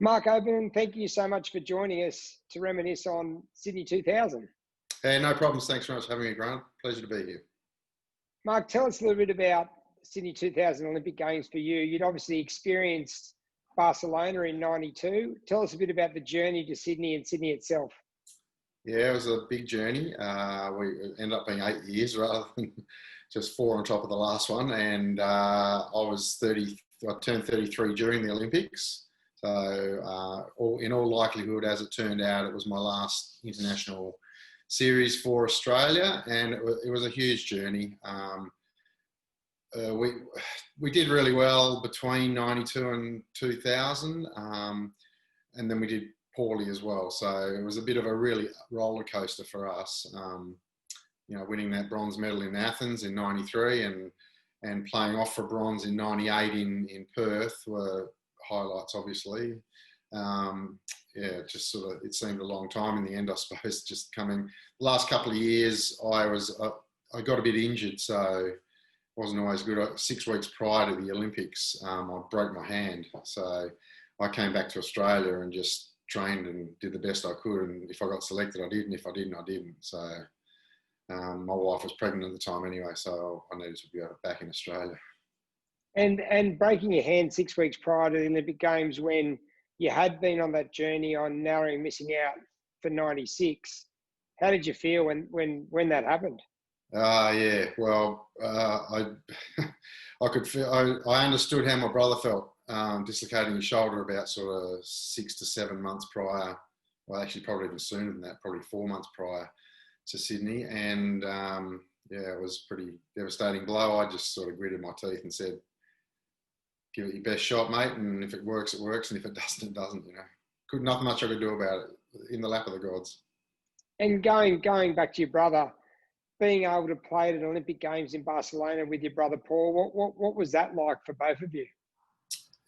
Mark Oberman, thank you so much for joining us to reminisce on Sydney 2000. Hey, no problems. Thanks very much for having me, Grant. Pleasure to be here. Mark, tell us a little bit about Sydney 2000 Olympic Games for you. You'd obviously experienced Barcelona in '92. Tell us a bit about the journey to Sydney and Sydney itself. Yeah, it was a big journey. We ended up being 8 years rather than just 4 on top of the last one. And I turned 33 during the Olympics. So in all likelihood, as it turned out, it was my last international series for Australia, and it was a huge journey. We did really well between 92 and 2000, and then we did poorly as well. So it was a bit of a really roller coaster for us. Winning that bronze medal in Athens in '93 and playing off for bronze in '98 in Perth were highlights, obviously. It seemed a long time in the end, I suppose. Just coming the last couple of years, I got a bit injured, so wasn't always good. 6 weeks prior to the Olympics, I broke my hand, so I came back to Australia and just trained and did the best I could. And if I got selected, I did, and if I didn't, I didn't. So my wife was pregnant at the time anyway, so I needed to be back in Australia. And breaking your hand 6 weeks prior to the Olympic Games, when you had been on that journey on narrowing missing out for '96, how did you feel when that happened? Yeah. Well, I could feel. I understood how my brother felt, dislocating his shoulder about sort of 6 to 7 months prior. Well, actually, probably even sooner than that, probably 4 months prior to Sydney, and it was a pretty devastating blow. I just sort of gritted my teeth and said, "Give it your best shot, mate, and if it works, it works, and if it doesn't, it doesn't." Nothing much I could do about it. In the lap of the gods. And going back to your brother, being able to play at an Olympic Games in Barcelona with your brother Paul, what was that like for both of you?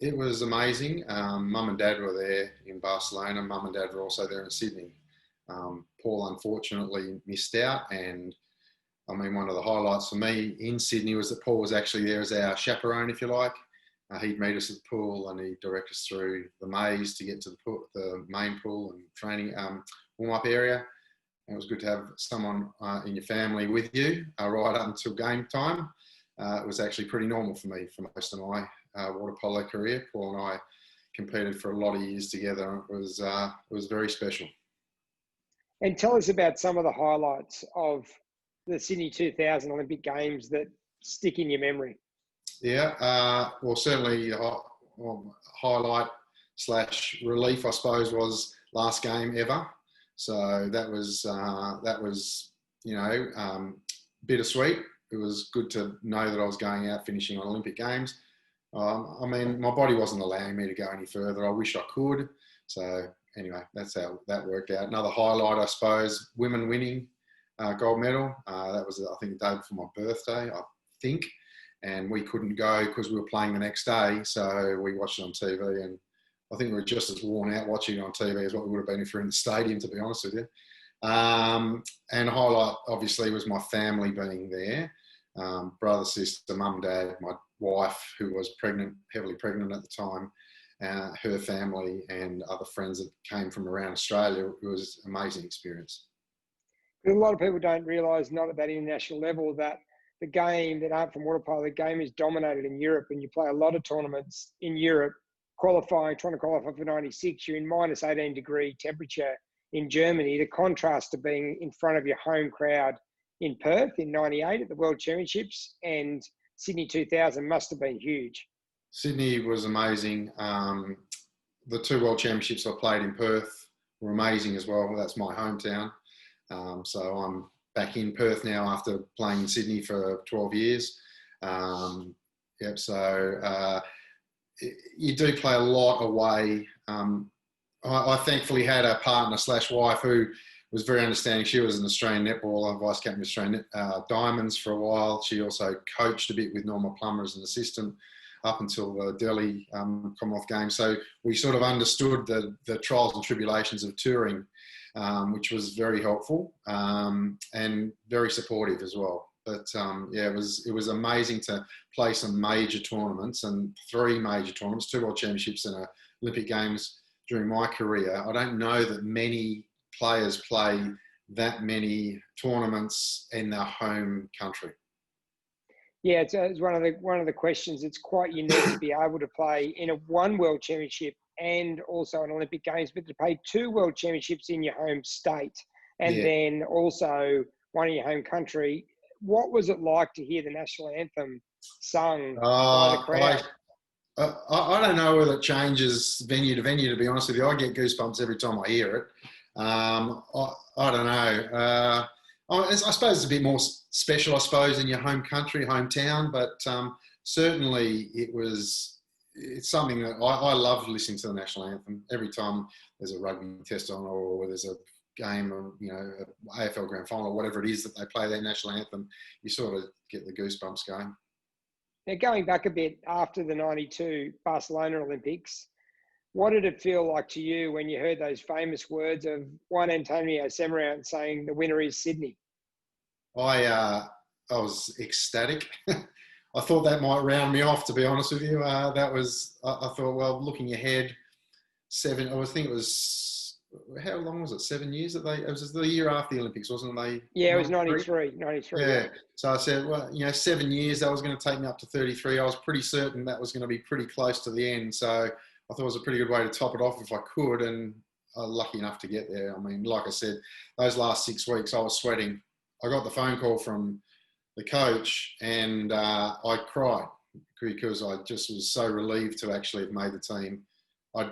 It was amazing. Mum and Dad were there in Barcelona. Mum and Dad were also there in Sydney. Paul unfortunately missed out, and I mean, one of the highlights for me in Sydney was that Paul was actually there as our chaperone, if you like. He'd meet us at the pool and he'd direct us through the maze to get to the main pool and training warm-up area. And it was good to have someone in your family with you right up until game time. It was actually pretty normal for me for most of my water polo career. Paul and I competed for a lot of years together. It was very special. And tell us about some of the highlights of the Sydney 2000 Olympic Games that stick in your memory. Yeah, well, certainly highlight / relief, I suppose, was last game ever. So that was bittersweet. It was good to know that I was going out finishing on Olympic Games. I mean, my body wasn't allowing me to go any further. I wish I could. So anyway, that's how that worked out. Another highlight, I suppose, women winning gold medal. That was, I think, the day before my birthday, I think. And we couldn't go because we were playing the next day. So we watched it on TV, and I think we were just as worn out watching it on TV as what we would have been if we were in the stadium, to be honest with you. And a highlight, obviously, was my family being there. Brother, sister, mum, dad, my wife, who was pregnant, heavily pregnant at the time, her family and other friends that came from around Australia. It was an amazing experience. A lot of people don't realise, not at that international level, that the game that aren't from water polo, the game is dominated in Europe, and you play a lot of tournaments in Europe, trying to qualify for '96, you're in minus 18 degree temperature in Germany. The contrast to being in front of your home crowd in Perth in '98 at the World Championships and Sydney 2000 must have been huge. Sydney was amazing. The 2 World Championships I played in Perth were amazing as well. That's my hometown. So I'm back in Perth now after playing in Sydney for 12 years. You do play a lot away. I thankfully had a partner / wife who was very understanding. She was an Australian netballer, vice captain of Australian Diamonds for a while. She also coached a bit with Norma Plummer as an assistant up until the Delhi Commonwealth Games. So we sort of understood the trials and tribulations of touring, which was very helpful and very supportive as well. But it was amazing to play some major tournaments, and 3 major tournaments, 2 World Championships and an Olympic Games during my career, I don't know that many players play that many tournaments in their home country. Yeah, it's one of the questions. It's quite unique to be able to play in one World Championship and also an Olympic Games, but to play 2 World Championships in your home state and then also one in your home country. What was it like to hear the national anthem sung by the crowd? I don't know whether it changes venue to venue, to be honest with you. I get goosebumps every time I hear it. I don't know. I suppose it's a bit more special, I suppose, in your home country, hometown, but certainly it's something that I love listening to the national anthem. Every time there's a rugby test on or there's a game or, an AFL grand final or whatever it is that they play that national anthem, you sort of get the goosebumps going. Now, going back a bit after the 92 Barcelona Olympics, what did it feel like to you when you heard those famous words of Juan Antonio Semirat saying the winner is Sydney? I was ecstatic. I thought that might round me off, to be honest with you. I thought, well, looking ahead, I think it was, how long was it? 7 years that it was the year after the Olympics, wasn't it? Yeah, it was 93. Yeah. So I said, well, 7 years, that was going to take me up to 33. I was pretty certain that was going to be pretty close to the end. So I thought it was a pretty good way to top it off if I could. And I was lucky enough to get there. I mean, like I said, those last 6 weeks, I was sweating. I got the phone call from the coach and I cried because I just was so relieved to actually have made the team. I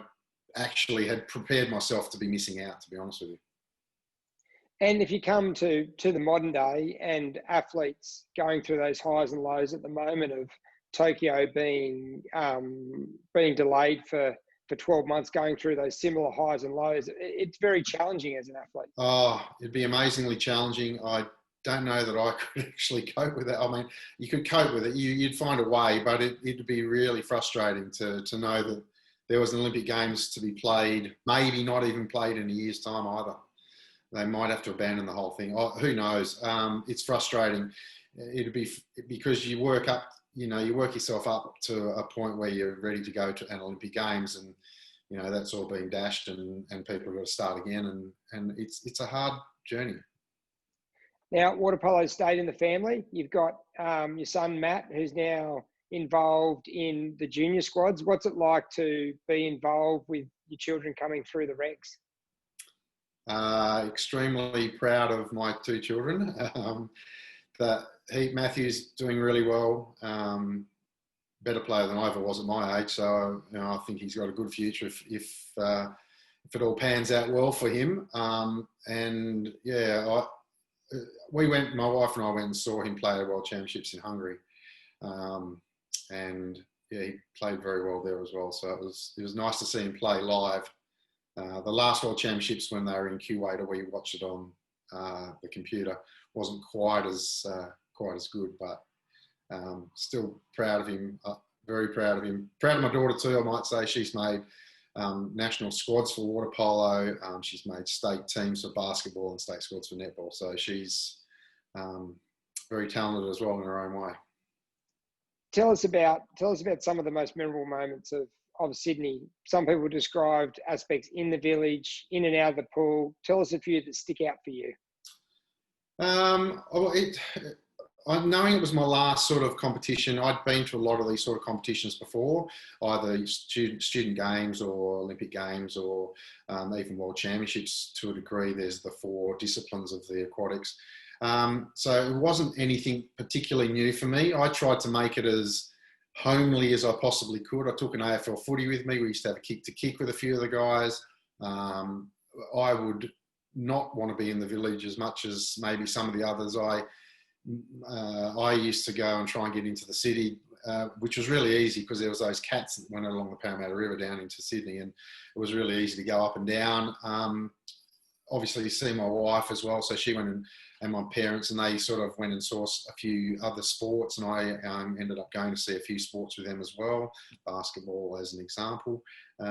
actually had prepared myself to be missing out, to be honest with you. And if you come to the modern day and athletes going through those highs and lows at the moment of Tokyo being delayed for 12 months, going through those similar highs and lows, it's very challenging as an athlete. Oh, it'd be amazingly challenging. I don't know that I could actually cope with it. I mean, you could cope with it. You'd find a way, but it'd be really frustrating to know that there was an Olympic Games to be played, maybe not even played in a year's time either. They might have to abandon the whole thing. Oh, who knows? It's frustrating. It'd be because you work yourself up to a point where you're ready to go to an Olympic Games, and that's all being dashed, and people have got to start again, and it's a hard journey. Now, water polo stayed in the family. You've got your son Matt, who's now involved in the junior squads. What's it like to be involved with your children coming through the ranks? Extremely proud of my 2 children. Matthew's doing really well. Better player than I ever was at my age. So I think he's got a good future if it all pans out well for him. My wife and I went and saw him play at World Championships in Hungary. He played very well there as well. So it was nice to see him play live. The last World Championships, when they were in Kuwait, we watched it on the computer, wasn't quite as good, but still proud of him. Very proud of him. Proud of my daughter too, I might say. She's made national squads for water polo. She's made state teams for basketball and state squads for netball. So she's very talented as well in her own way. Tell us about some of the most memorable moments of Sydney. Some people described aspects in the village, in and out of the pool. Tell us a few that stick out for you. Knowing it was my last sort of competition, I'd been to a lot of these sort of competitions before, either student games or Olympic Games or even World Championships to a degree. There's the 4 disciplines of the aquatics. So it wasn't anything particularly new for me. I tried to make it as homely as I possibly could. I took an AFL footy with me. We used to have a kick to kick with a few of the guys. I would not want to be in the village as much as maybe some of the others. I used to go and try and get into the city, which was really easy because there was those cats that went along the Parramatta River down into Sydney, and it was really easy to go up and down. Obviously, you see my wife as well, so she went and my parents, and they sort of went and saw a few other sports, and I ended up going to see a few sports with them as well, basketball as an example. So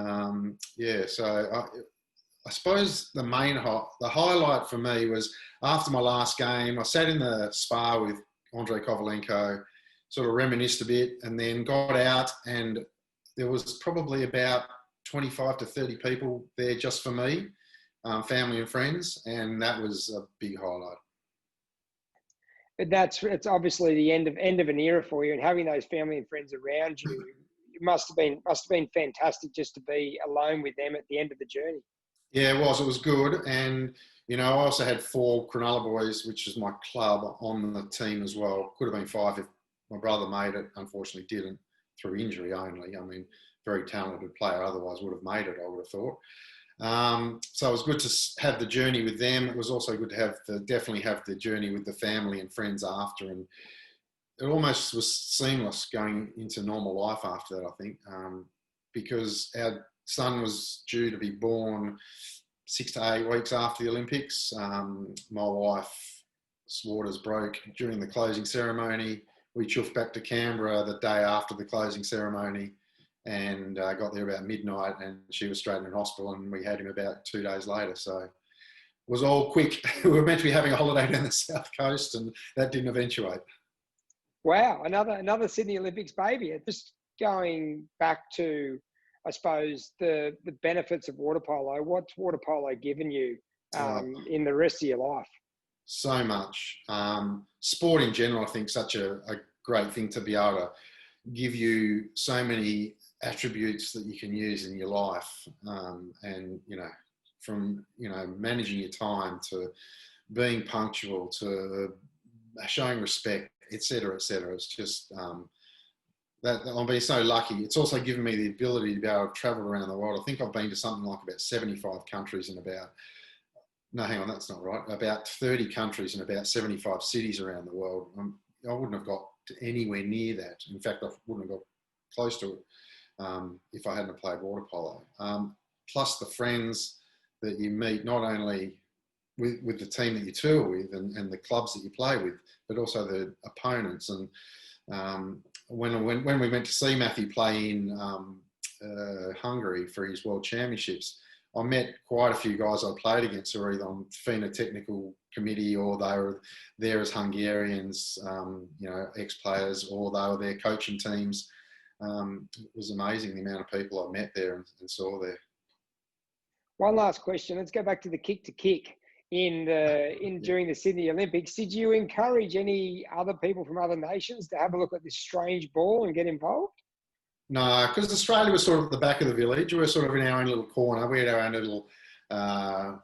I suppose the highlight for me was after my last game, I sat in the spa with Andrei Kovalenko, sort of reminisced a bit, and then got out, and there was probably about 25 to 30 people there just for me, family and friends, and that was a big highlight. But it's obviously the end of an era for you, and having those family and friends around you, it must have been fantastic just to be alone with them at the end of the journey. Yeah, it was. It was good. And, I also had 4 Cronulla boys, which is my club, on the team as well. Could have been 5 if my brother made it. Unfortunately didn't, through injury only. I mean, very talented player, otherwise would have made it, I would have thought. So it was good to have the journey with them. It was also good to definitely have the journey with the family and friends after. And it almost was seamless going into normal life after that, I think, because our son was due to be born 6 to 8 weeks after the Olympics. My wife's waters broke during the closing ceremony. We chuffed back to Canberra the day after the closing ceremony and got there about midnight, and she was straight in hospital, and we had him about 2 days later. So it was all quick. We were meant to be having a holiday down the south coast, and that didn't eventuate. Wow, another Sydney Olympics baby. Just going back to, I suppose, the benefits of water polo. What's water polo given you in the rest of your life? So much. Sport in general, I think, such a great thing to be able to give you so many attributes that you can use in your life. And, from, managing your time to being punctual to showing respect, et cetera, et cetera. It's just that I'm being so lucky. It's also given me the ability to be able to travel around the world. I think I've been to something like about 75 countries and that's not right. About 30 countries and about 75 cities around the world. I wouldn't have got to anywhere near that. In fact, I wouldn't have got close to it if I hadn't played water polo. Plus the friends that you meet, not only with the team that you tour with and the clubs that you play with, but also the opponents. And when we went to see Matthew play in Hungary for his World Championships, I met quite a few guys I played against who were either on FINA technical committee or they were there as Hungarians, ex-players, or they were their coaching teams. It was amazing the amount of people I met there and saw there. One last question. Let's go back to the kick to kick during the Sydney Olympics. Did you encourage any other people from other nations to have a look at this strange ball and get involved? No, because Australia was sort of at the back of the village. We were sort of in our own little corner. We had our own little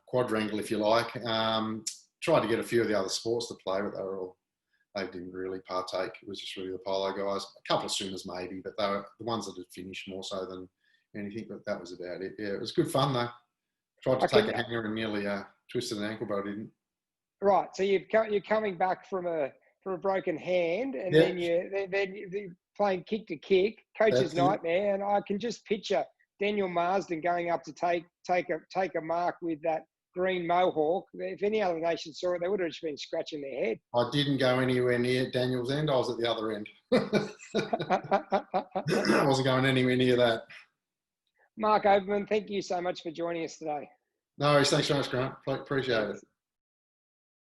quadrangle, if you like. Tried to get a few of the other sports to play, but they didn't really partake. It was just really the polo guys. A couple of swimmers maybe, but they were the ones that had finished more so than anything. But that was about it. Yeah, it was good fun though. Tried to take a hanger and nearly twisted an ankle, but I didn't. Right. So you're coming back from a broken hand, and then you're playing kick to kick, coach's nightmare, and I can just picture Daniel Marsden going up to take a mark with that green mohawk. If any other nation saw it, they would have just been scratching their head. I didn't go anywhere near Daniel's end. I was at the other end. I wasn't going anywhere near that. Mark Oberman, thank you so much for joining us today. No worries. Thanks so much, Grant. Appreciate it.